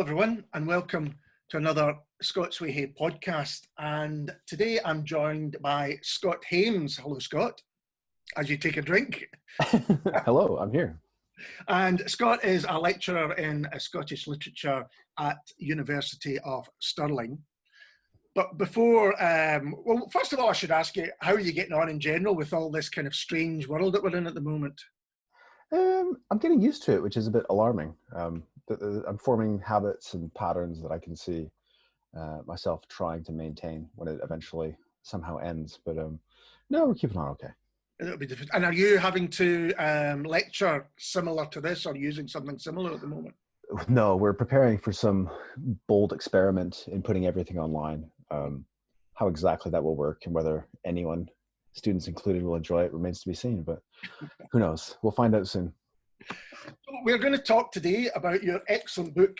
everyone, and welcome to another Scots Whay podcast. And today I'm joined by Scott Hames. Hello, Scott, as you take a drink. Hello, I'm here. And Scott is a lecturer in Scottish literature at University of Stirling. But before, well, first of all, I should ask you, how are you getting on in general with all this kind of strange world that we're in at the moment? I'm getting used to it, which is a bit alarming. I'm forming habits and patterns that I can see myself trying to maintain when it eventually somehow ends. But no, we're keeping on okay. It'll be different. And are you having to lecture similar to this or using something similar at the moment? No, we're preparing for some bold experiment in putting everything online. How exactly that will work and whether anyone, students included, will enjoy it remains to be seen, but who knows? We'll find out soon. We're going to talk today about your excellent book,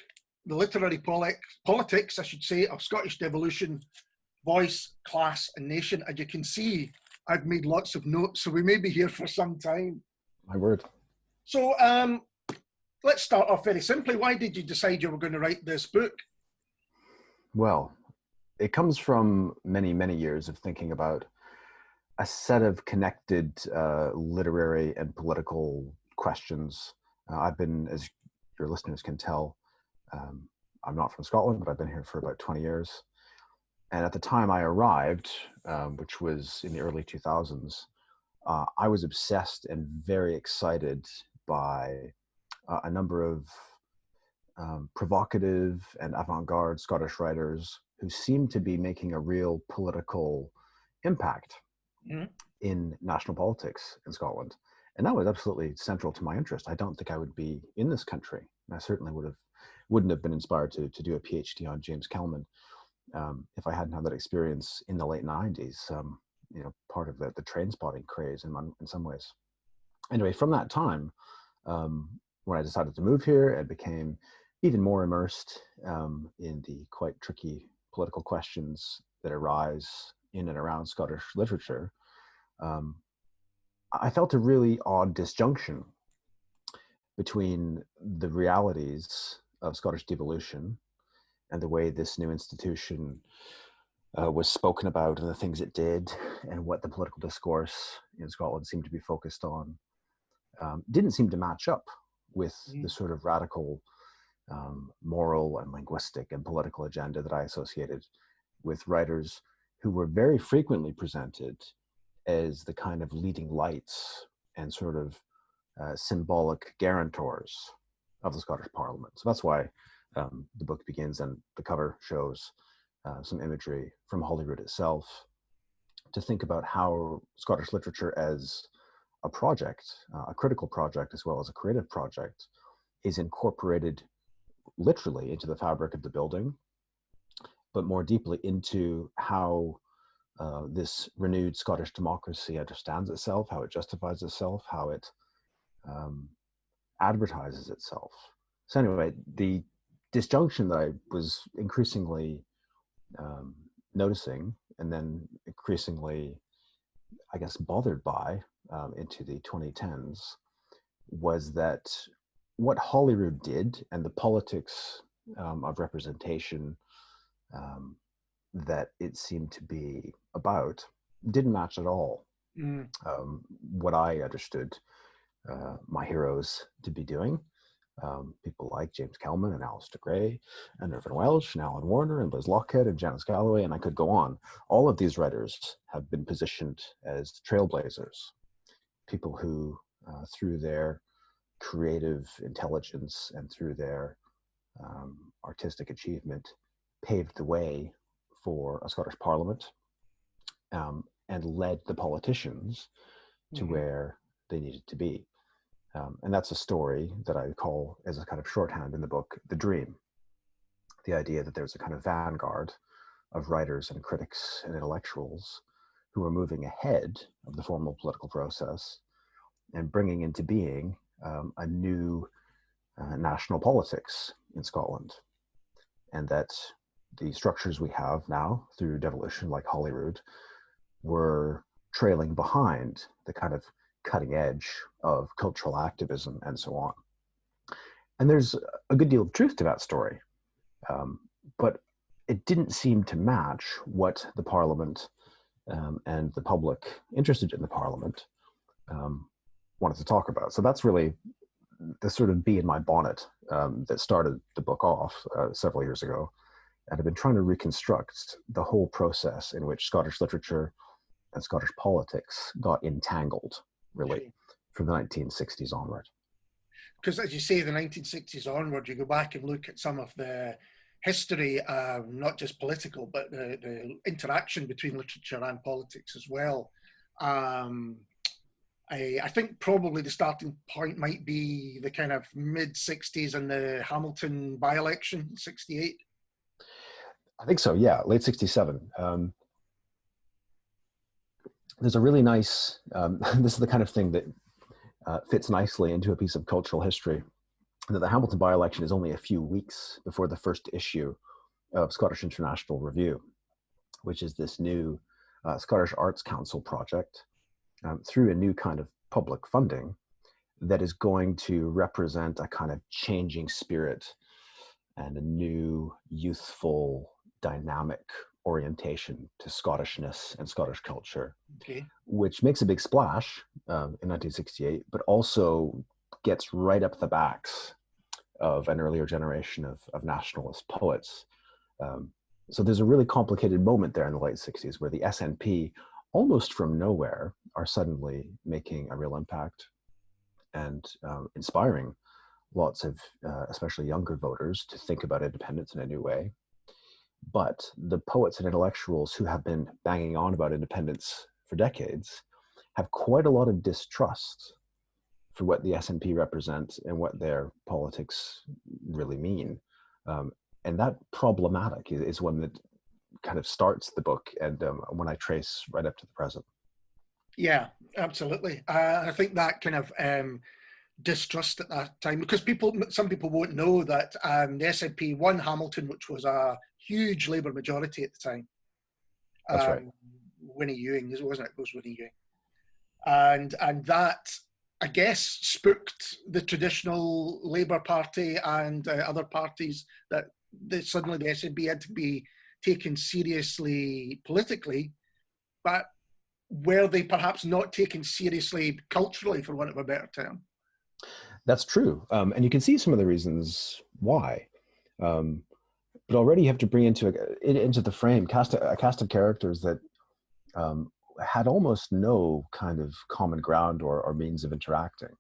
The Literary Politics, I should say, of Scottish Devolution, Voice, Class and Nation. And you can see I've made lots of notes, so we may be here for some time. My word. So let's start off very simply. Why did you decide you were going to write this book? Well, it comes from many, many years of thinking about a set of connected literary and political questions. I've been, as your listeners can tell, I'm not from Scotland, but I've been here for about 20 years. And at the time I arrived, which was in the early 2000s, I was obsessed and very excited by a number of provocative and avant-garde Scottish writers who seemed to be making a real political impact in national politics in Scotland. And that was absolutely central to my interest. I don't think I would be in this country. I certainly wouldn't have been inspired to do a PhD on James Kelman if I hadn't had that experience in the late 90s, part of the train spotting craze in some ways. Anyway, from that time, when I decided to move here and became even more immersed in the quite tricky political questions that arise in and around Scottish literature, I felt a really odd disjunction between the realities of Scottish devolution and the way this new institution was spoken about and the things it did and what the political discourse in Scotland seemed to be focused on didn't seem to match up with the sort of radical moral and linguistic and political agenda that I associated with writers who were very frequently presented as the kind of leading lights and sort of symbolic guarantors of the Scottish Parliament. So that's why the book begins, and the cover shows some imagery from Holyrood itself to think about how Scottish literature as a project, a critical project as well as a creative project, is incorporated literally into the fabric of the building, but more deeply into how this renewed Scottish democracy understands itself, how it justifies itself, how it advertises itself. So anyway, the disjunction that I was increasingly noticing and then increasingly, I guess, bothered by into the 2010s was that what Holyrood did and the politics of representation that it seemed to be about didn't match at all what I understood my heroes to be doing. People like James Kelman and Alistair Gray and Irvine Welsh and Alan Warner and Liz Lockhead and Janice Galloway, and I could go on. All of these writers have been positioned as trailblazers, people who, through their creative intelligence and through their artistic achievement, paved the way for a Scottish Parliament and led the politicians to where they needed to be. And that's a story that I call, as a kind of shorthand in the book, the dream. The idea that there's a kind of vanguard of writers and critics and intellectuals who are moving ahead of the formal political process and bringing into being a new national politics in Scotland. And that the structures we have now through devolution, like Holyrood, were trailing behind the kind of cutting edge of cultural activism and so on. And there's a good deal of truth to that story. But it didn't seem to match what the Parliament and the public interested in the Parliament wanted to talk about. So that's really the sort of bee in my bonnet that started the book off several years ago. And I've been trying to reconstruct the whole process in which Scottish literature and Scottish politics got entangled, really, from the 1960s onward. Because as you say, the 1960s onward, you go back and look at some of the history, not just political, but the interaction between literature and politics as well. I think probably the starting point might be the kind of mid-60s and the Hamilton by-election, 68. I think so, yeah, late 67. There's a really nice, this is the kind of thing that fits nicely into a piece of cultural history, that the Hamilton by-election is only a few weeks before the first issue of Scottish International Review, which is this new Scottish Arts Council project through a new kind of public funding that is going to represent a kind of changing spirit and a new youthful dynamic orientation to Scottishness and Scottish culture, which makes a big splash in 1968, but also gets right up the backs of an earlier generation of nationalist poets. So there's a really complicated moment there in the late 60s where the SNP, almost from nowhere, are suddenly making a real impact and inspiring lots of, especially younger voters, to think about independence in a new way. But the poets and intellectuals who have been banging on about independence for decades have quite a lot of distrust for what the SNP represents and what their politics really mean. And that problematic is one that kind of starts the book and when I trace right up to the present. Yeah, absolutely. I think that kind of distrust at that time, because some people won't know that the SNP won Hamilton, which was a huge Labour majority at the time. That's right. Winnie Ewing, wasn't it? It was Winnie Ewing. And that, I guess, spooked the traditional Labour Party and other parties that suddenly the SNP had to be taken seriously politically, but were they perhaps not taken seriously culturally, for want of a better term? That's true. And you can see some of the reasons why. But already you have to bring into the frame a cast of characters that had almost no kind of common ground or means of interacting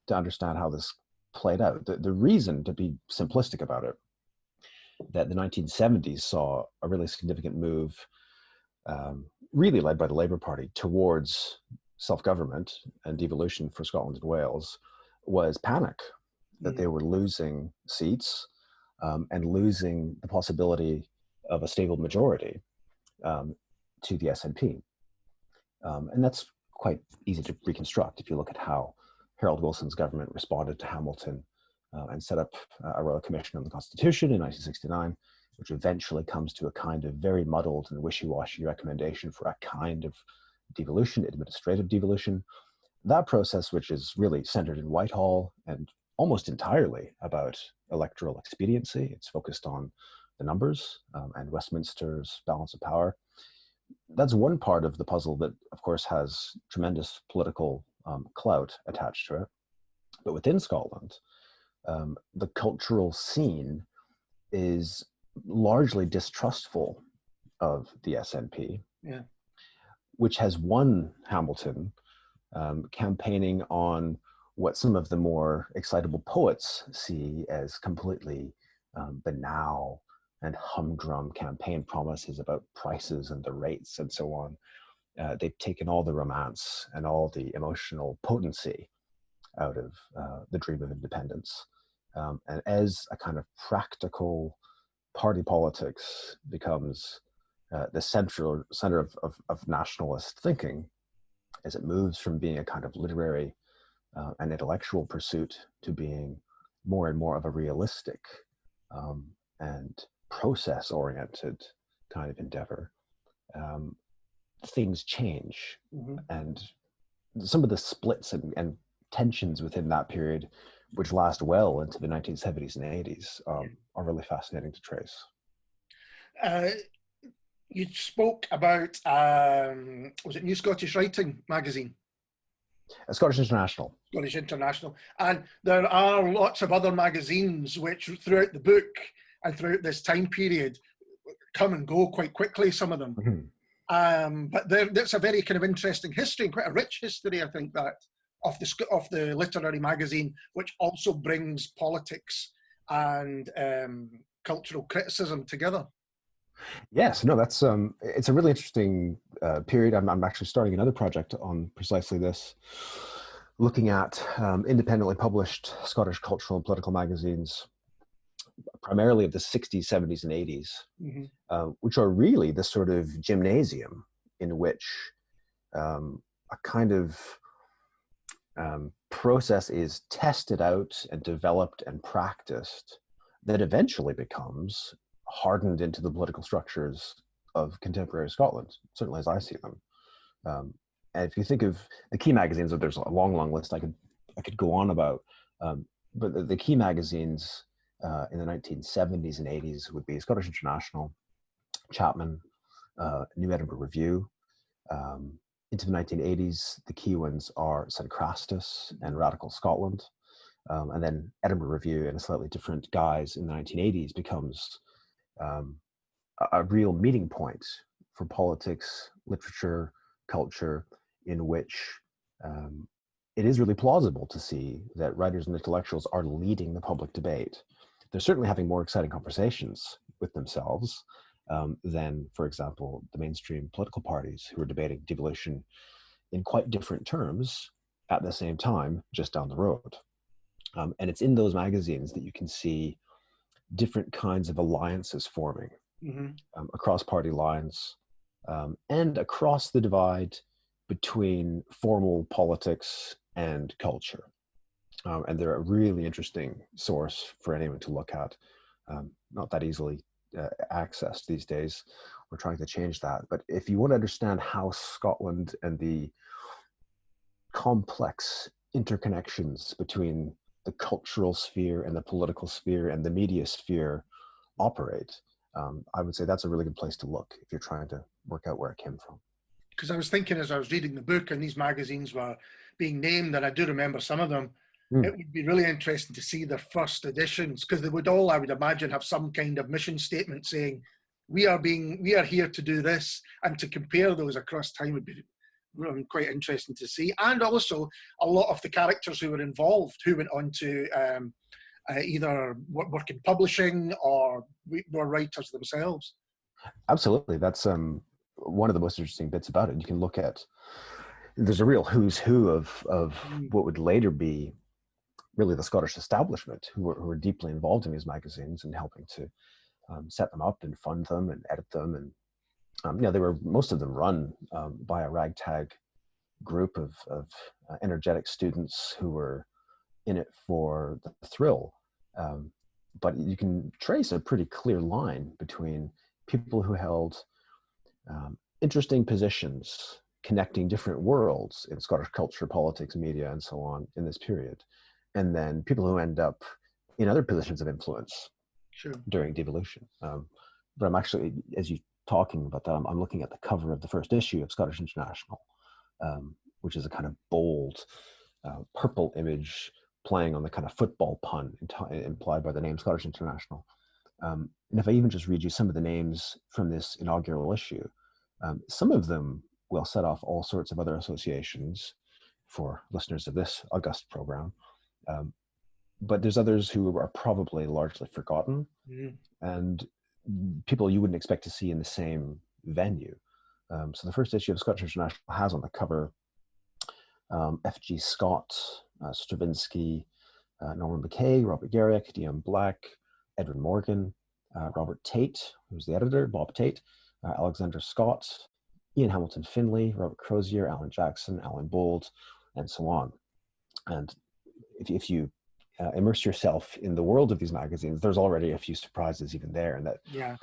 to understand how this played out. The reason, to be simplistic about it, that the 1970s saw a really significant move, really led by the Labour Party, towards self-government and devolution for Scotland and Wales, was panic that they were losing seats and losing the possibility of a stable majority to the SNP. And that's quite easy to reconstruct if you look at how Harold Wilson's government responded to Hamilton and set up a Royal Commission on the Constitution in 1969, which eventually comes to a kind of very muddled and wishy-washy recommendation for a kind of devolution, administrative devolution. That process, which is really centered in Whitehall and almost entirely about electoral expediency, it's focused on the numbers and Westminster's balance of power. That's one part of the puzzle that, of course, has tremendous political clout attached to it. But within Scotland, the cultural scene is largely distrustful of the SNP, which has won Hamilton, campaigning on what some of the more excitable poets see as completely banal and humdrum campaign promises about prices and the rates and so on. They've taken all the romance and all the emotional potency out of the dream of independence. And as a kind of practical party politics becomes the center of nationalist thinking, as it moves from being a kind of literary and intellectual pursuit to being more and more of a realistic and process-oriented kind of endeavor, things change. And some of the splits and tensions within that period which last well into the 1970s and 80s, are really fascinating to trace. You spoke about, was it New Scottish Writing magazine? Scottish International. Scottish International. And there are lots of other magazines which throughout the book and throughout this time period come and go quite quickly, some of them. Mm-hmm. But there's a very kind of interesting history and quite a rich history, I think, that of the literary magazine, which also brings politics and cultural criticism together. Yes, no, that's it's a really interesting period. I'm actually starting another project on precisely this, looking at independently published Scottish cultural and political magazines, primarily of the 60s, 70s, and 80s, mm-hmm. Which are really the sort of gymnasium in which a kind of process is tested out and developed and practiced that eventually becomes hardened into the political structures of contemporary Scotland, certainly as I see them. And if you think of the key magazines, there's a long list I could go on about, but the key magazines in the 1970s and 80s would be Scottish International, Chapman, New Edinburgh Review. Into the 1980s, the key ones are St. Crastus and Radical Scotland. And then Edinburgh Review, in a slightly different guise in the 1980s, becomes a real meeting point for politics, literature, culture, in which it is really plausible to see that writers and intellectuals are leading the public debate. They're certainly having more exciting conversations with themselves than, for example, the mainstream political parties who are debating devolution in quite different terms at the same time, just down the road. And it's in those magazines that you can see different kinds of alliances forming mm-hmm. Across party lines and across the divide between formal politics and culture. And they're a really interesting source for anyone to look at. Not that easily accessed these days. We're trying to change that. But if you want to understand how Scotland and the complex interconnections between the cultural sphere and the political sphere and the media sphere operate, I would say that's a really good place to look if you're trying to work out where it came from. Because I was thinking as I was reading the book and these magazines were being named, and I do remember some of them, it would be really interesting to see their first editions, because they would all, I would imagine, have some kind of mission statement saying, we are here to do this, and to compare those across time would be quite interesting to see. And also a lot of the characters who were involved, who went on to either work in publishing or were writers themselves. Absolutely. That's one of the most interesting bits about it. You can look at, there's a real who's who of what would later be really the Scottish establishment who were deeply involved in these magazines and helping to set them up and fund them and edit them. And they were, most of them run by a ragtag group of energetic students who were in it for the thrill. But you can trace a pretty clear line between people who held interesting positions connecting different worlds in Scottish culture, politics, media, and so on in this period, and then people who end up in other positions of influence during devolution. But I'm actually, as you're talking about that, I'm looking at the cover of the first issue of Scottish International, which is a kind of bold purple image playing on the kind of football pun implied by the name Scottish International. And if I even just read you some of the names from this inaugural issue, some of them will set off all sorts of other associations for listeners of this august program. But there's others who are probably largely forgotten and people you wouldn't expect to see in the same venue. So the first issue of Scottish International has on the cover F.G. Scott, Stravinsky, Norman Mackay, Robert Garrick, D.M. Black, Edwin Morgan, Robert Tate, who's the editor, Bob Tate, Alexander Scott, Ian Hamilton Finlay, Robert Crozier, Alan Jackson, Alan Bold, and so on. And if you immerse yourself in the world of these magazines, there's already a few surprises even there, and that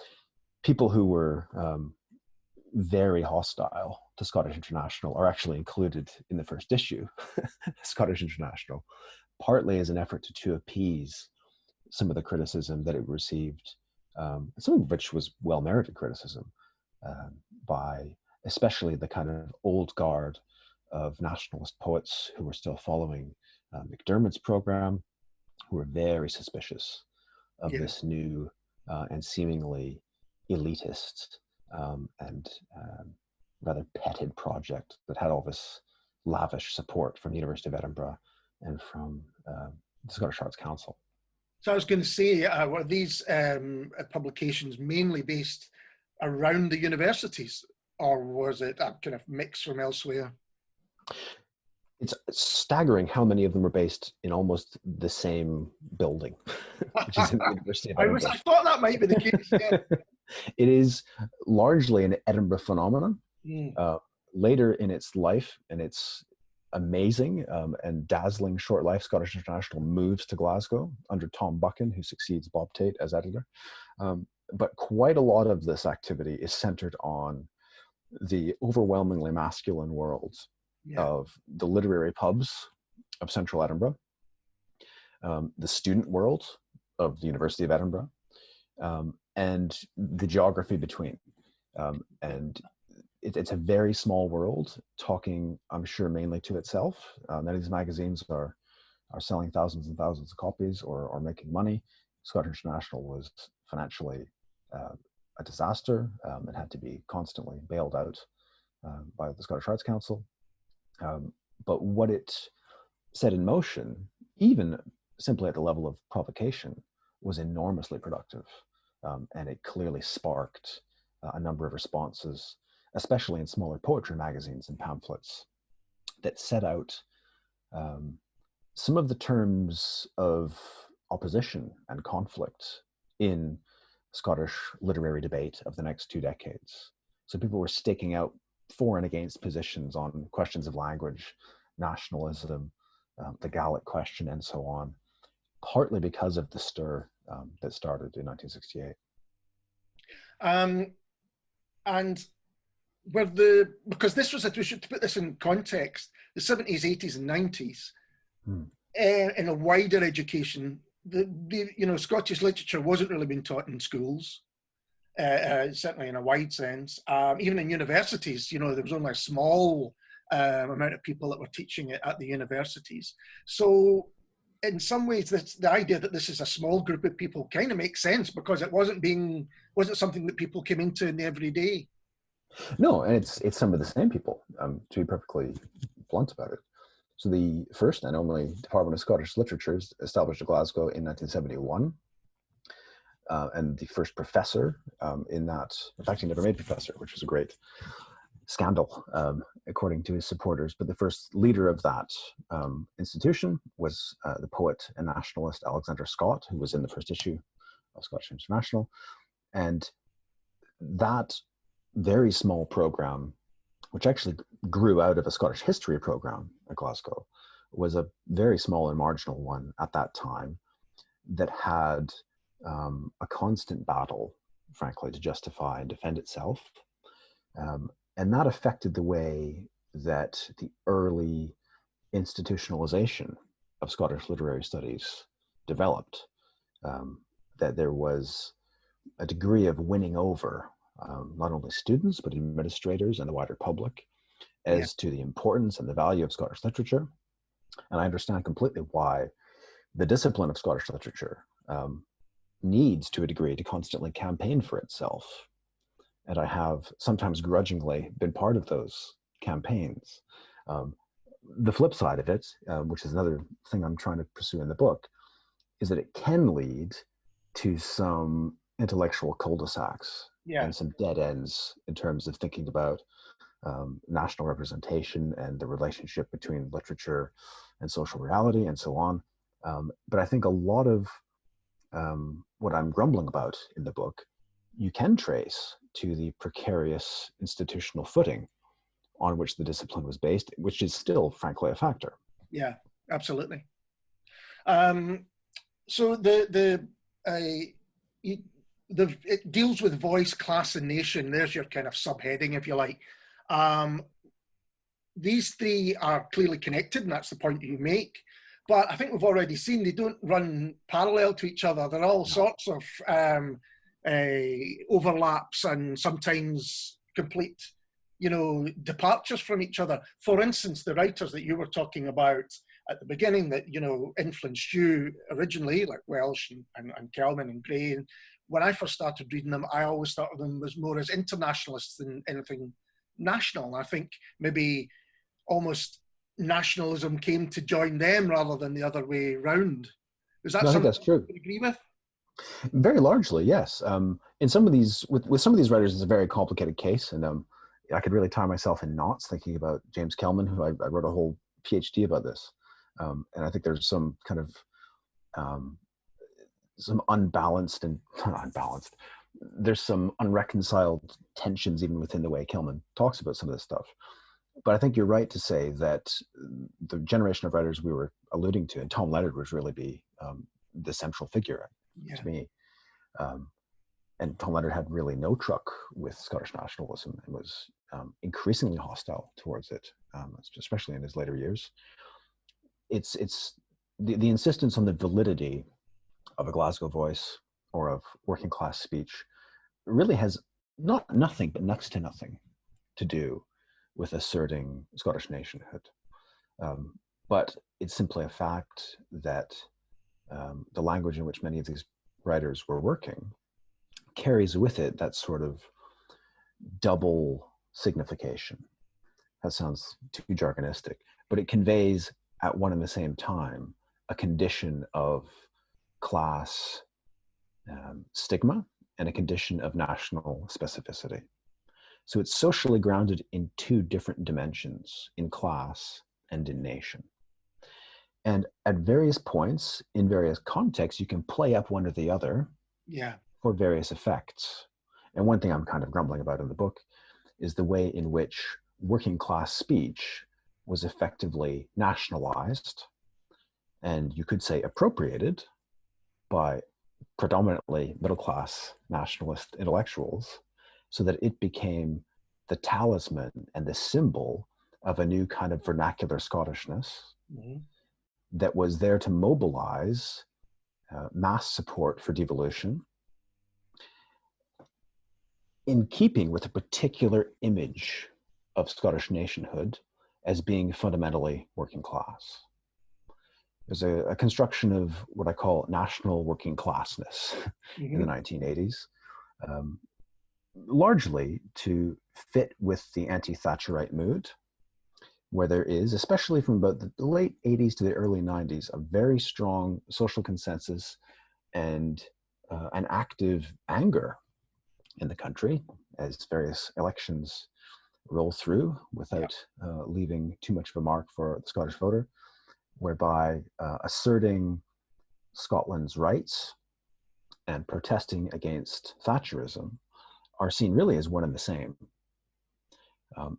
people who were very hostile to Scottish International are actually included in the first issue, Scottish International. partly as an effort to appease some of the criticism that it received, some of which was well-merited criticism by especially the kind of old guard of nationalist poets who were still following McDermott's program, who were very suspicious of this new and seemingly elitist and rather petted project that had all this lavish support from the University of Edinburgh and from the Scottish Arts Council. So I was going to say, were these publications mainly based around the universities, or was it a kind of mix from elsewhere? It's staggering how many of them are based in almost the same building, which is in the University of Edinburgh. I thought that might be the case. Yeah. It is largely an Edinburgh phenomenon. Later in its life and its amazing and dazzling short life, Scottish International moves to Glasgow under Tom Buchan, who succeeds Bob Tate as editor. But quite a lot of this activity is centered on the overwhelmingly masculine worlds of the literary pubs of central Edinburgh, the student world of the University of Edinburgh, and the geography between. And it's a very small world, talking, I'm sure, mainly to itself. Many of these magazines are selling thousands and thousands of copies or making money. Scottish International was financially a disaster. It had to be constantly bailed out by the Scottish Arts Council. But what it set in motion, even simply at the level of provocation, was enormously productive. And it clearly sparked a number of responses, especially in smaller poetry magazines and pamphlets, that set out some of the terms of opposition and conflict in Scottish literary debate of the next 2 decades. So people were staking out for and against positions on questions of language, nationalism, the Gaelic question, and so on, partly because of the stir that started in 1968. And because this was, we should put this in context, the 70s, 80s, and 90s, in a wider education, the Scottish literature wasn't really being taught in schools, certainly in a wide sense. Even in universities, there was only a small amount of people that were teaching it at the universities. So in some ways, the idea that this is a small group of people kind of makes sense, because it wasn't something that people came into in the everyday. No, and it's some of the same people, to be perfectly blunt about it. So the first and only Department of Scottish Literature is established in Glasgow in 1971. And the first professor in that, in fact, he never made professor, which was a great scandal, according to his supporters. But the first leader of that institution was the poet and nationalist Alexander Scott, who was in the first issue of Scottish International. And that very small program, which actually grew out of a Scottish history program at Glasgow, was a very small and marginal one at that time that had a constant battle, frankly, to justify and defend itself. And that affected the way that the early institutionalization of Scottish literary studies developed, that there was a degree of winning over not only students, but administrators and the wider public as to the importance and the value of Scottish literature. And I understand completely why the discipline of Scottish literature needs, to a degree, to constantly campaign for itself. And I have sometimes grudgingly been part of those campaigns. The flip side of it, which is another thing I'm trying to pursue in the book, is that it can lead to some intellectual cul-de-sacs and some dead ends in terms of thinking about national representation and the relationship between literature and social reality and so on. But I think a lot of what I'm grumbling about in the book, you can trace to the precarious institutional footing on which the discipline was based, which is still, frankly, a factor. Yeah, absolutely. So it deals with voice, class, and nation. There's your kind of subheading, if you like. These three are clearly connected, and that's the point you make. But I think we've already seen they don't run parallel to each other. There are all sorts of overlaps and sometimes complete, departures from each other. For instance, the writers that you were talking about at the beginning that, influenced you originally, like Welsh and Kelman and Gray. And when I first started reading them, I always thought of them as more as internationalists than anything national. And I think maybe almost nationalism came to join them rather than the other way round. Is that something that's true. you agree with? Very largely, yes. In some of these, with some of these writers, it's a very complicated case, and I could really tie myself in knots thinking about James Kelman, who I wrote a whole PhD about this, and I think there's some kind of some unbalanced and not unbalanced. There's some unreconciled tensions even within the way Kelman talks about some of this stuff. But I think you're right to say that the generation of writers we were alluding to, and Tom Leonard was really the central figure to me. And Tom Leonard had really no truck with Scottish nationalism and was increasingly hostile towards it, especially in his later years. It's the insistence on the validity of a Glasgow voice or of working class speech really has nothing but next to nothing to do with asserting Scottish nationhood. But it's simply a fact that the language in which many of these writers were working carries with it that sort of double signification. That sounds too jargonistic, but it conveys at one and the same time a condition of class stigma and a condition of national specificity. So it's socially grounded in two different dimensions, in class and in nation. And at various points, in various contexts, you can play up one or the other for various effects. And one thing I'm kind of grumbling about in the book is the way in which working class speech was effectively nationalized, and you could say appropriated by predominantly middle class nationalist intellectuals, so that it became the talisman and the symbol of a new kind of vernacular Scottishness that was there to mobilize mass support for devolution in keeping with a particular image of Scottish nationhood as being fundamentally working class. There's a construction of what I call national working classness in the 1980s, largely to fit with the anti-Thatcherite mood, where there is, especially from about the late 80s to the early 90s, a very strong social consensus and an active anger in the country as various elections roll through without leaving too much of a mark for the Scottish voter, whereby asserting Scotland's rights and protesting against Thatcherism are seen really as one and the same.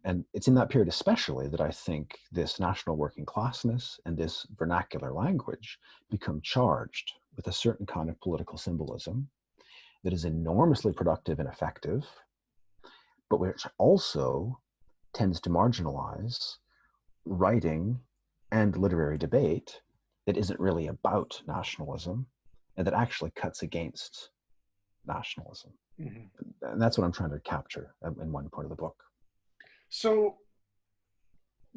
And it's in that period especially that I think this national working classness and this vernacular language become charged with a certain kind of political symbolism that is enormously productive and effective, but which also tends to marginalize writing and literary debate that isn't really about nationalism and that actually cuts against nationalism. And that's what I'm trying to capture in one part of the book. So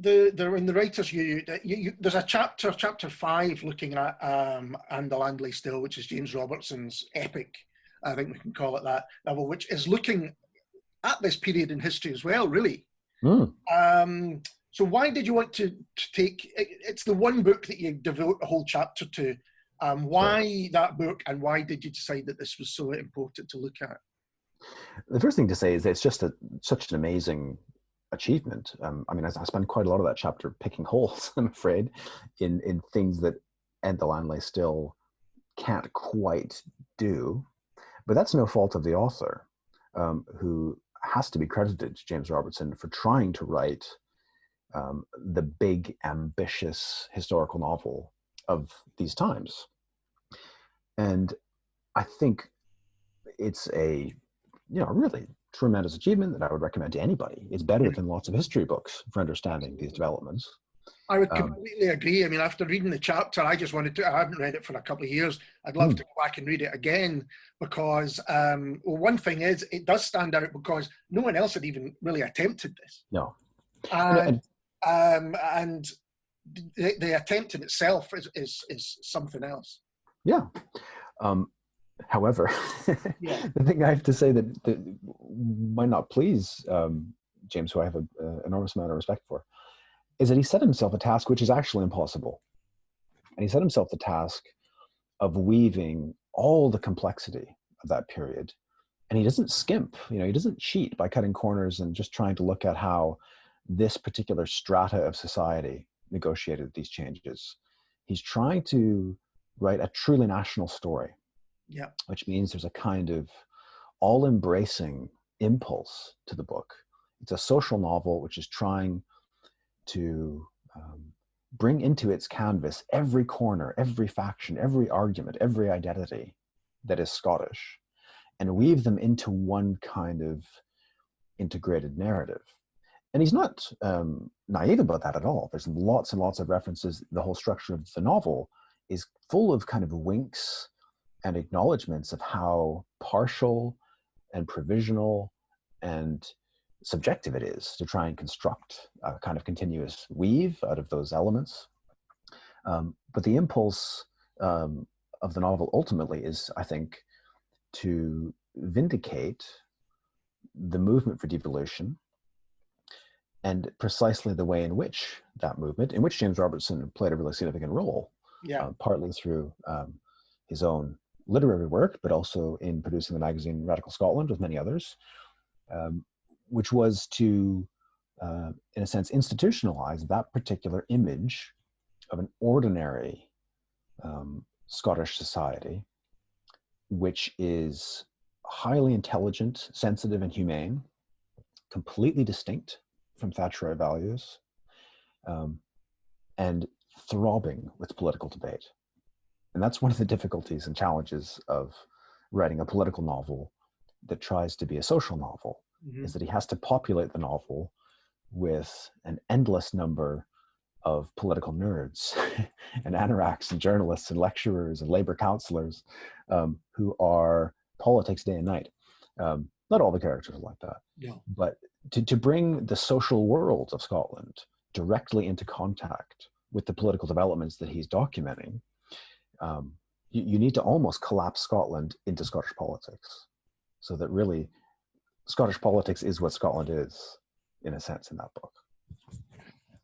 in the writers, there's a chapter 5 looking at And the Land Lay Still, which is James Robertson's epic, I think we can call it that novel, which is looking at this period in history as well, really. So why did you want to take, it's the one book that you devote a whole chapter to. Why that book, and why did you decide that this was so important to look at? The first thing to say is that it's just such an amazing achievement. I mean, I spend quite a lot of that chapter picking holes, I'm afraid, in things that And the Land Lay Still can't quite do. But that's no fault of the author, who has to be credited to James Robertson for trying to write the big, ambitious historical novel of these times. And I think it's a really tremendous achievement that I would recommend to anybody. It's better than lots of history books for understanding these developments. I would completely agree. I mean, after reading the chapter, I haven't read it for a couple of years. I'd love to go back and read it again because, well, one thing is, it does stand out because no one else had even really attempted this. No. And the attempt in itself is something else. Yeah. However, the thing I have to say that might not please James, who I have an enormous amount of respect for, is that he set himself a task which is actually impossible. And he set himself the task of weaving all the complexity of that period. And he doesn't skimp, he doesn't cheat by cutting corners and just trying to look at how this particular strata of society negotiated these changes. He's trying to write a truly national story, which means there's a kind of all-embracing impulse to the book. It's a social novel which is trying to bring into its canvas every corner, every faction, every argument, every identity that is Scottish, and weave them into one kind of integrated narrative. And he's not naive about that at all. There's lots and lots of references. The whole structure of the novel is full of kind of winks and acknowledgments of how partial and provisional and subjective it is to try and construct a kind of continuous weave out of those elements. But the impulse of the novel ultimately is, I think, to vindicate the movement for devolution and precisely the way in which that movement, in which James Robertson played a really significant role, partly through his own literary work, but also in producing the magazine Radical Scotland with many others, which was to, in a sense, institutionalize that particular image of an ordinary Scottish society, which is highly intelligent, sensitive, and humane, completely distinct from Thatcherite values, and throbbing with political debate. And that's one of the difficulties and challenges of writing a political novel that tries to be a social novel, is that he has to populate the novel with an endless number of political nerds and anoraks and journalists and lecturers and labor counselors who are politics day and night. Not all the characters are like that, but to bring the social world of Scotland directly into contact with the political developments that he's documenting, you need to almost collapse Scotland into Scottish politics, so that really Scottish politics is what Scotland is, in a sense, in that book.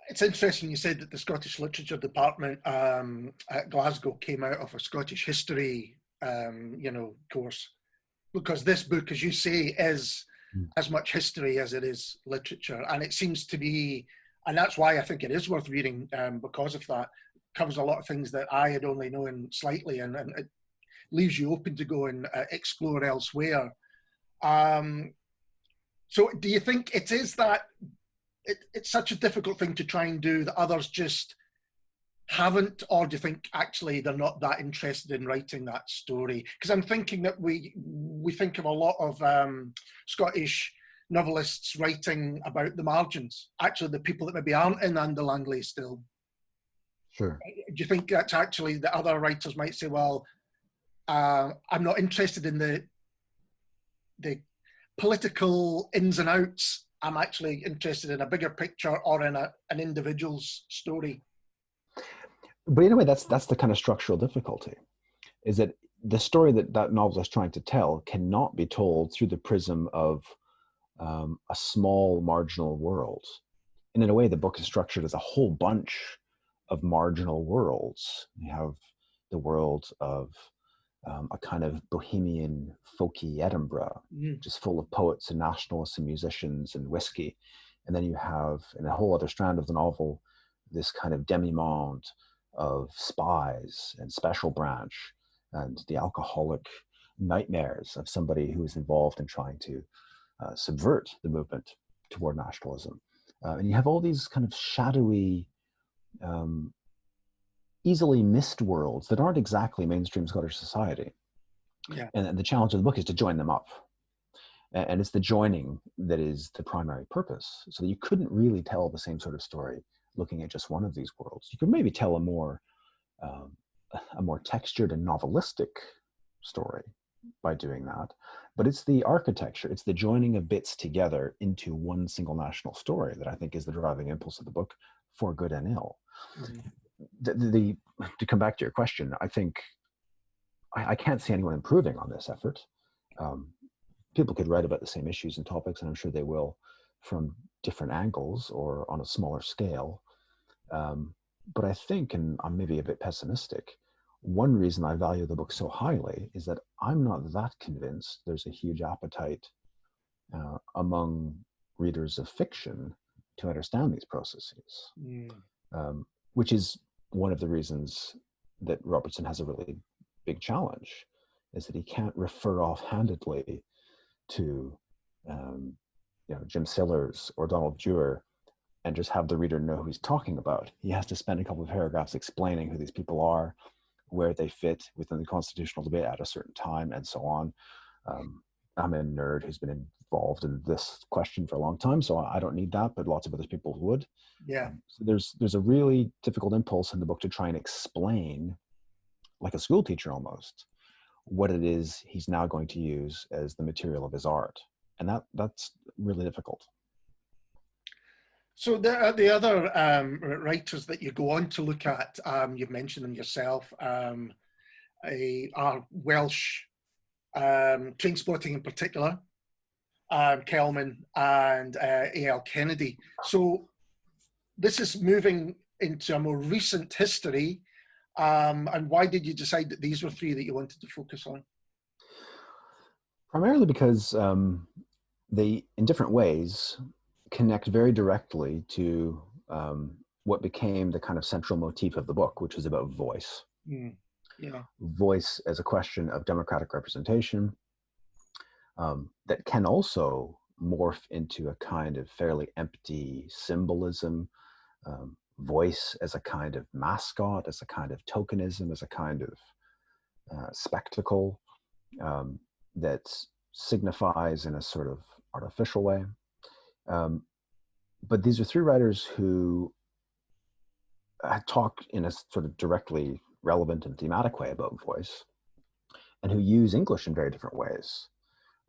It's interesting you said that the Scottish Literature Department at Glasgow came out of a Scottish history, course, because this book, as you say, is as much history as it is literature, and it seems to be, and that's why I think it is worth reading, because of that. It covers a lot of things that I had only known slightly, and it leaves you open to go and explore elsewhere. So do you think it is that it's such a difficult thing to try and do that others just haven't, or do you think actually they're not that interested in writing that story? Because I'm thinking that we think of a lot of Scottish novelists writing about the margins, actually the people that maybe aren't in An de Langley still. Sure. Do you think that's actually the other writers might say, well, I'm not interested in the political ins and outs. I'm actually interested in a bigger picture or in an individual's story. But in a way, that's the kind of structural difficulty, is that the story that novel is trying to tell cannot be told through the prism of a small marginal world. And in a way, the book is structured as a whole bunch of marginal worlds. You have the world of a kind of bohemian, folky Edinburgh, just full of poets and nationalists and musicians and whiskey. And then you have, in a whole other strand of the novel, this kind of demi-monde of spies and special branch and the alcoholic nightmares of somebody who is involved in trying to subvert the movement toward nationalism. And you have all these kind of shadowy, easily missed worlds that aren't exactly mainstream Scottish society. Yeah. And the challenge of the book is to join them up. And it's the joining that is the primary purpose. So that you couldn't really tell the same sort of story looking at just one of these worlds. You could maybe tell a more textured and novelistic story by doing that. But it's the architecture, it's the joining of bits together into one single national story that I think is the driving impulse of the book, for good and ill. Mm-hmm. To come back to your question, I think I can't see anyone improving on this effort. People could write about the same issues and topics, and I'm sure they will, from different angles or on a smaller scale. But I think, and I'm maybe a bit pessimistic, one reason I value the book so highly is that I'm not that convinced there's a huge appetite among readers of fiction to understand these processes, which is one of the reasons that Robertson has a really big challenge, is that he can't refer offhandedly to Jim Sillars or Donald Dewar and just have the reader know who he's talking about. He has to spend a couple of paragraphs explaining who these people are, where they fit within the constitutional debate at a certain time, and so on. I'm a nerd who's been involved in this question for a long time, so I don't need that, but lots of other people would. Yeah. So there's a really difficult impulse in the book to try and explain, like a school teacher almost, what it is he's now going to use as the material of his art. And that's really difficult. So the other writers that you go on to look at, you've mentioned them yourself, are Welsh, Trainspotting in particular, Kelman and A.L. Kennedy. So this is moving into a more recent history. And why did you decide that these were three that you wanted to focus on? Primarily because they, in different ways, connect very directly to what became the kind of central motif of the book, which is about voice. Yeah. Voice as a question of democratic representation that can also morph into a kind of fairly empty symbolism. Voice as a kind of mascot, as a kind of tokenism, as a kind of spectacle that signifies in a sort of artificial way. But these are three writers who talk in a sort of directly relevant and thematic way about voice, and who use English in very different ways.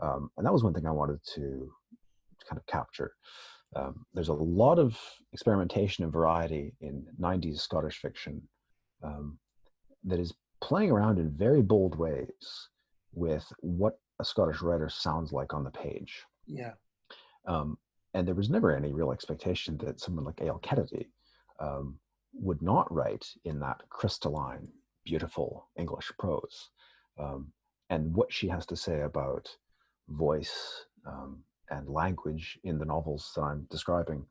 And that was one thing I wanted to kind of capture. There's a lot of experimentation and variety in 90s Scottish fiction that is playing around in very bold ways with what a Scottish writer sounds like on the page. Yeah. And there was never any real expectation that someone like A.L. Kennedy would not write in that crystalline, beautiful English prose. And what she has to say about voice and language in the novels that I'm describing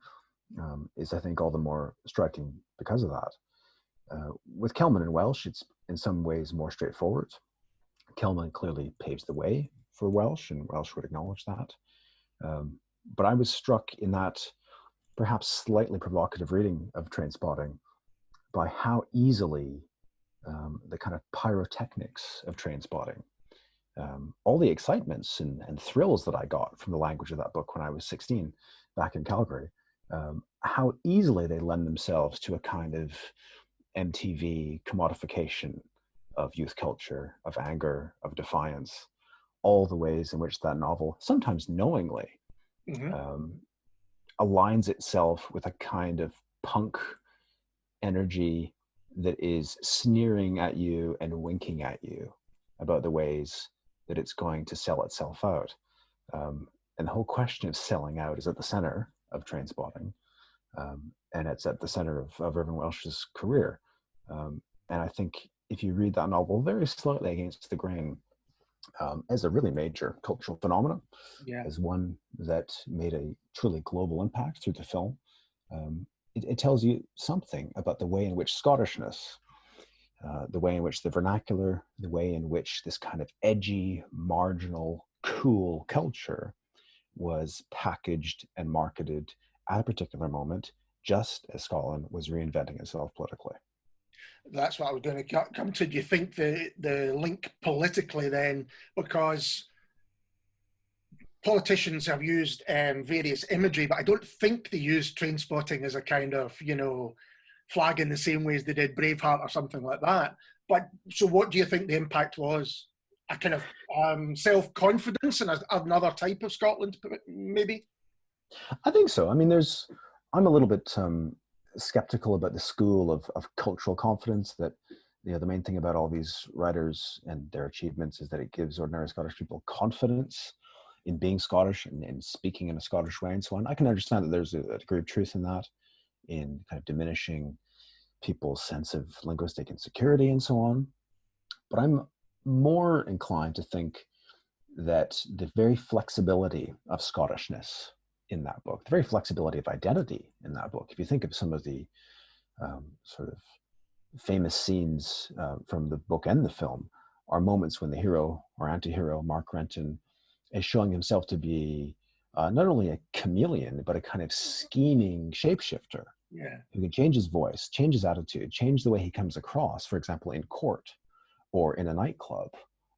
is, I think, all the more striking because of that. With Kelman and Welsh, it's in some ways more straightforward. Kelman clearly paves the way for Welsh, and Welsh would acknowledge that. But I was struck in that perhaps slightly provocative reading of Trainspotting by how easily the kind of pyrotechnics of Trainspotting, all the excitements and thrills that I got from the language of that book when I was 16 back in Calgary, how easily they lend themselves to a kind of MTV commodification of youth culture, of anger, of defiance, all the ways in which that novel, sometimes knowingly, aligns itself with a kind of punk energy that is sneering at you and winking at you about the ways that it's going to sell itself out. And the whole question of selling out is at the center of Trainspotting. And it's at the center of Irvine Welsh's career. And I think if you read that novel very slightly against the grain, as a really major cultural phenomenon, as one that made a truly global impact through the film, it tells you something about the way in which Scottishness, the way in which the vernacular, the way in which this kind of edgy, marginal, cool culture was packaged and marketed at a particular moment, just as Scotland was reinventing itself politically. That's what I was going to come to. Do you think the link politically then, because politicians have used various imagery, but I don't think they used train spotting as a kind of, flag in the same way as they did Braveheart or something like that. But so what do you think the impact was? A kind of self-confidence and another type of Scotland, maybe? I think so. I mean, I'm a little bit skeptical about the school of cultural confidence that, the main thing about all these writers and their achievements is that it gives ordinary Scottish people confidence in being Scottish and speaking in a Scottish way and so on. I can understand that there's a degree of truth in that, in kind of diminishing people's sense of linguistic insecurity and so on. But I'm more inclined to think that the very flexibility of Scottishness in that book, the very flexibility of identity in that book, if you think of some of the sort of famous scenes from the book and the film, are moments when the hero or anti-hero, Mark Renton, is showing himself to be not only a chameleon, but a kind of scheming shapeshifter. Yeah. Who can change his voice, change his attitude, change the way he comes across, for example, in court or in a nightclub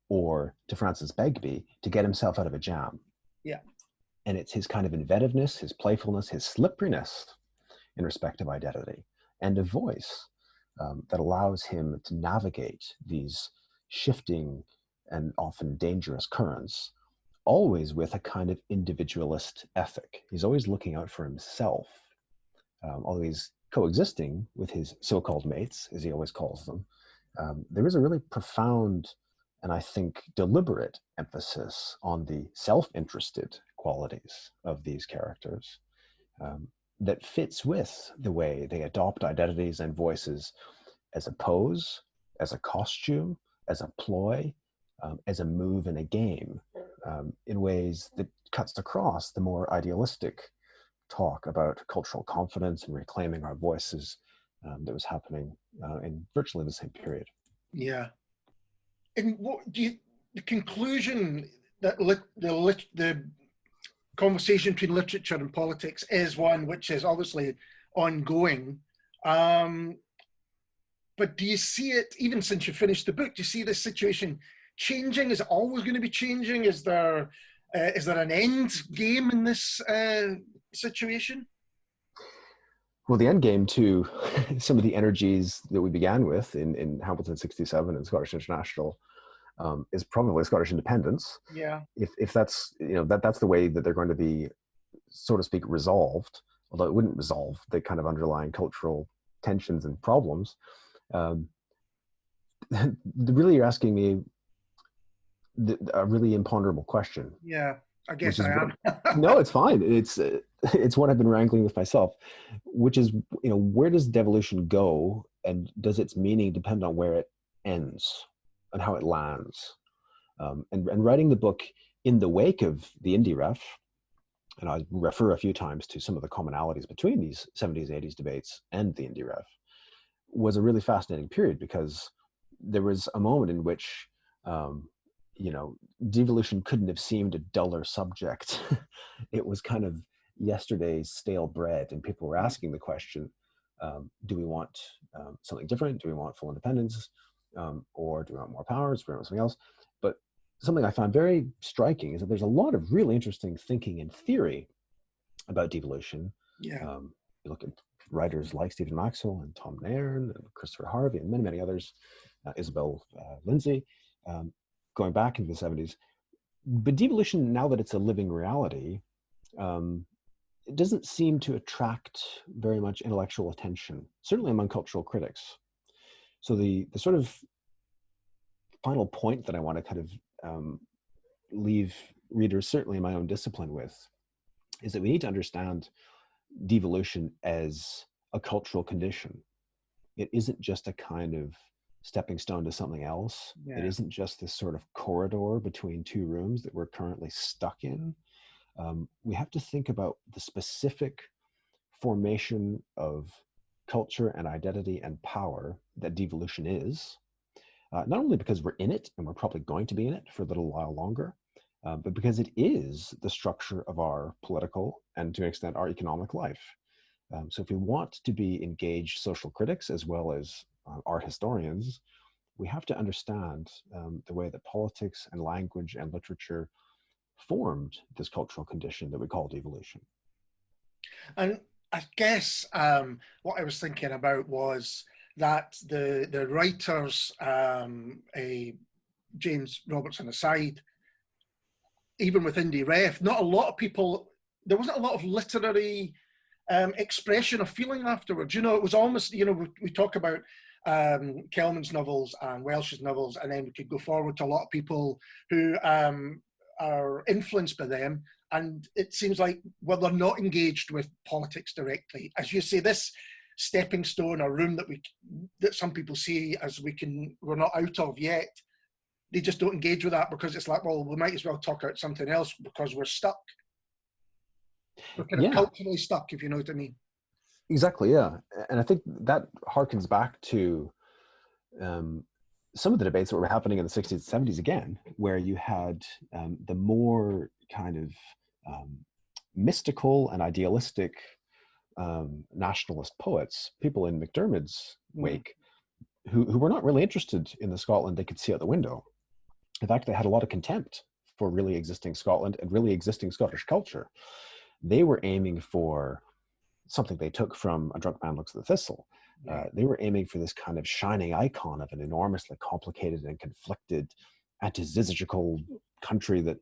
or to Francis Begbie to get himself out of a jam. Yeah. And it's his kind of inventiveness, his playfulness, his slipperiness in respect of identity and a voice that allows him to navigate these shifting and often dangerous currents, always with a kind of individualist ethic. He's always looking out for himself. Although he's coexisting with his so-called mates, as he always calls them, there is a really profound and I think deliberate emphasis on the self-interested qualities of these characters that fits with the way they adopt identities and voices as a pose, as a costume, as a ploy, as a move in a game, in ways that cuts across the more idealistic talk about cultural confidence and reclaiming our voices that was happening in virtually the same period. Yeah. And what do the conclusion that the conversation between literature and politics is one which is obviously ongoing. But do you see it, even since you finished the book, do you see this situation changing? Is it always going to be changing? Is there an end game in this situation? Well, the end game to some of the energies that we began with in Hamilton 67 and Scottish International is probably Scottish independence. Yeah. If that's, that's the way that they're going to be, so to speak, resolved, although it wouldn't resolve the kind of underlying cultural tensions and problems. Really, you're asking me a really imponderable question. Yeah, I guess I am. No, it's fine. It's what I've been wrangling with myself, which is, where does devolution go, and does its meaning depend on where it ends and how it lands? And writing the book in the wake of the Indie Ref, and I refer a few times to some of the commonalities between these 70s, 80s debates and the Indie Ref, was a really fascinating period, because there was a moment in which devolution couldn't have seemed a duller subject. It was kind of yesterday's stale bread, and people were asking the question, do we want something different? Do we want full independence? Or do we want more powers? Do we want something else? But something I found very striking is that there's a lot of really interesting thinking and theory about devolution. Yeah. You look at writers like Stephen Maxwell and Tom Nairn and Christopher Harvey and many, many others, Isabel Lindsay, going back into the 70s. But devolution, now that it's a living reality, it doesn't seem to attract very much intellectual attention, certainly among cultural critics. So the sort of final point that I want to kind of leave readers, certainly in my own discipline, with, is that we need to understand devolution as a cultural condition. It isn't just a kind of stepping stone to something else. Yeah. It isn't just this sort of corridor between two rooms that we're currently stuck in. We have to think about the specific formation of culture and identity and power that devolution is, not only because we're in it and we're probably going to be in it for a little while longer, but because it is the structure of our political and, to an extent, our economic life. So if we want to be engaged social critics as well as art historians, we have to understand the way that politics and language and literature formed this cultural condition that we call devolution. And I guess what I was thinking about was that the writers, James Robertson aside, even with Indie Ref, not a lot of people, there wasn't a lot of literary expression of feeling afterwards. You know, it was almost, you know, we talk about Kelman's novels and Welsh's novels, and then we could go forward to a lot of people who are influenced by them. And it seems like, well, they're not engaged with politics directly. As you say, this stepping stone or room that some people see as we're not out of yet, they just don't engage with that because it's like, well, we might as well talk about something else because we're stuck. We're kind of culturally stuck, if you know what I mean. Exactly, yeah. And I think that harkens back to some of the debates that were happening in the 60s and 70s again, where you had the more kind of mystical and idealistic nationalist poets, people in McDermott's wake, who were not really interested in the Scotland they could see out the window. In fact, they had a lot of contempt for really existing Scotland and really existing Scottish culture. They were aiming for something they took from A Drunk Man Looks at the Thistle. They were aiming for this kind of shining icon of an enormously complicated and conflicted, antizygenical country that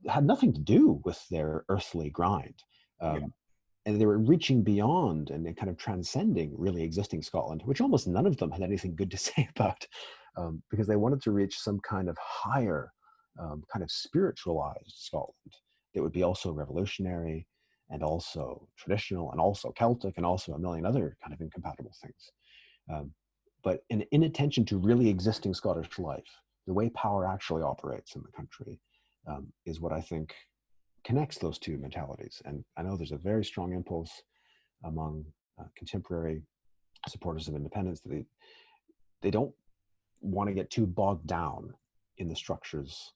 had nothing to do with their earthly grind. And they were reaching beyond and kind of transcending really existing Scotland, which almost none of them had anything good to say about, because they wanted to reach some kind of higher, kind of spiritualized Scotland that would be also revolutionary and also traditional and also Celtic and also a million other kind of incompatible things. But in inattention to really existing Scottish life, the way power actually operates in the country is what I think connects those two mentalities. And I know there's a very strong impulse among contemporary supporters of independence that they don't want to get too bogged down in the structures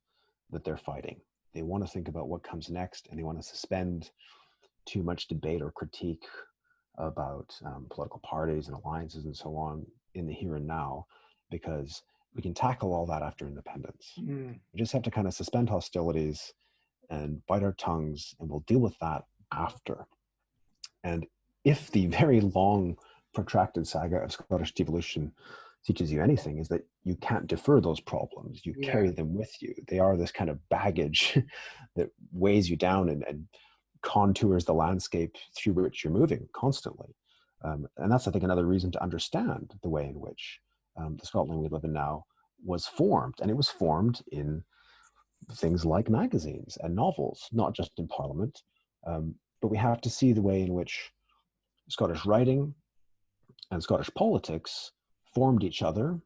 that they're fighting. They want to think about what comes next, and they want to suspend too much debate or critique about political parties and alliances and so on in the here and now, because we can tackle all that after independence. We just have to kind of suspend hostilities and bite our tongues, and we'll deal with that after. And if the very long, protracted saga of Scottish devolution teaches you anything, is that you can't defer those problems. You carry them with you. They are this kind of baggage that weighs you down and contours the landscape through which you're moving constantly. And that's, I think, another reason to understand the way in which the Scotland we live in now was formed. And it was formed in things like magazines and novels, not just in Parliament. But we have to see the way in which Scottish writing and Scottish politics formed each other,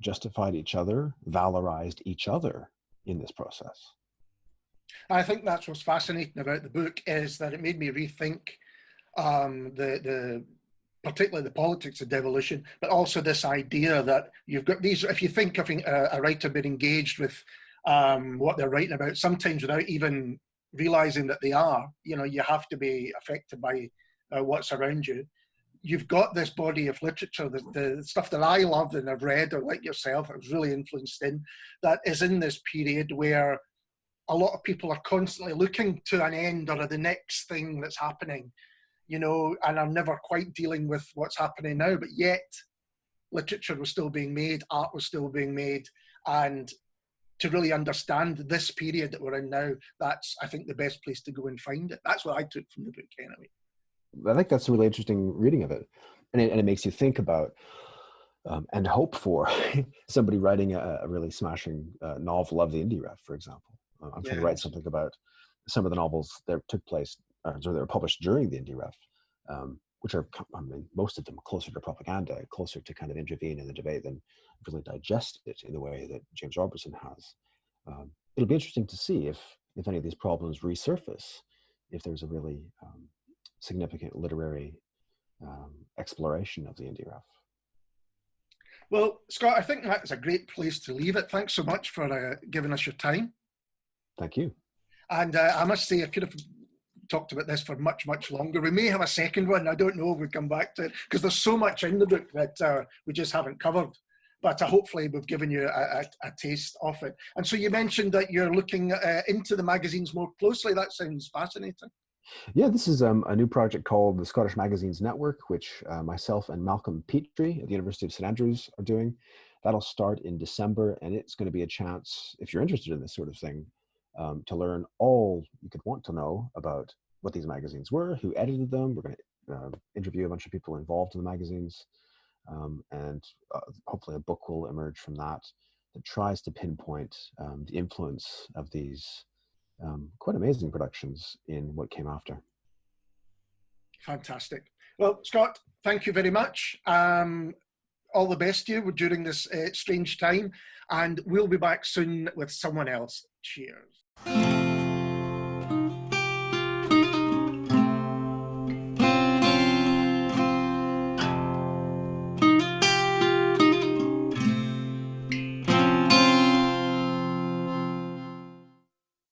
justified each other, valorized each other in this process. I think that's what's fascinating about the book, is that it made me rethink particularly the politics of devolution, but also this idea that you've got these, if you think of a writer being engaged with what they're writing about, sometimes without even realizing that they are, you know, you have to be affected by what's around you. You've got this body of literature, the stuff that I love and I've read, or like yourself, I was really influenced in, that is in this period where a lot of people are constantly looking to an end or the next thing that's happening, you know, and are never quite dealing with what's happening now, but yet literature was still being made, art was still being made, and to really understand this period that we're in now, that's, I think, the best place to go and find it. That's what I took from the book anyway. I think that's a really interesting reading of it. And it makes you think about and hope for somebody writing a really smashing novel of the Indie Ref, for example. I'm trying to write something about some of the novels that took place, or they were published during the Indie Ref, which are, I mean, most of them closer to propaganda, closer to kind of intervene in the debate than really digest it in the way that James Robertson has. It'll be interesting to see if any of these problems resurface, if there's a really significant literary exploration of the Indie Ref. Well, Scott, I think that's a great place to leave it. Thanks so much for giving us your time. Thank you. And I must say, I could have talked about this for much, much longer. We may have a second one. I don't know if we come back to it, because there's so much in the book that we just haven't covered. but hopefully we've given you a taste of it. And so you mentioned that you're looking into the magazines more closely. That sounds fascinating. Yeah, this is a new project called the Scottish Magazines Network, which myself and Malcolm Petrie at the University of St Andrews are doing. That'll start in December, and it's going to be a chance, if you're interested in this sort of thing, to learn all you could want to know about what these magazines were, who edited them. We're going to interview a bunch of people involved in the magazines, and hopefully a book will emerge from that that tries to pinpoint the influence of these quite amazing productions in what came after. Fantastic. Well, Scott, thank you very much. All the best to you during this strange time, and we'll be back soon with someone else. Cheers.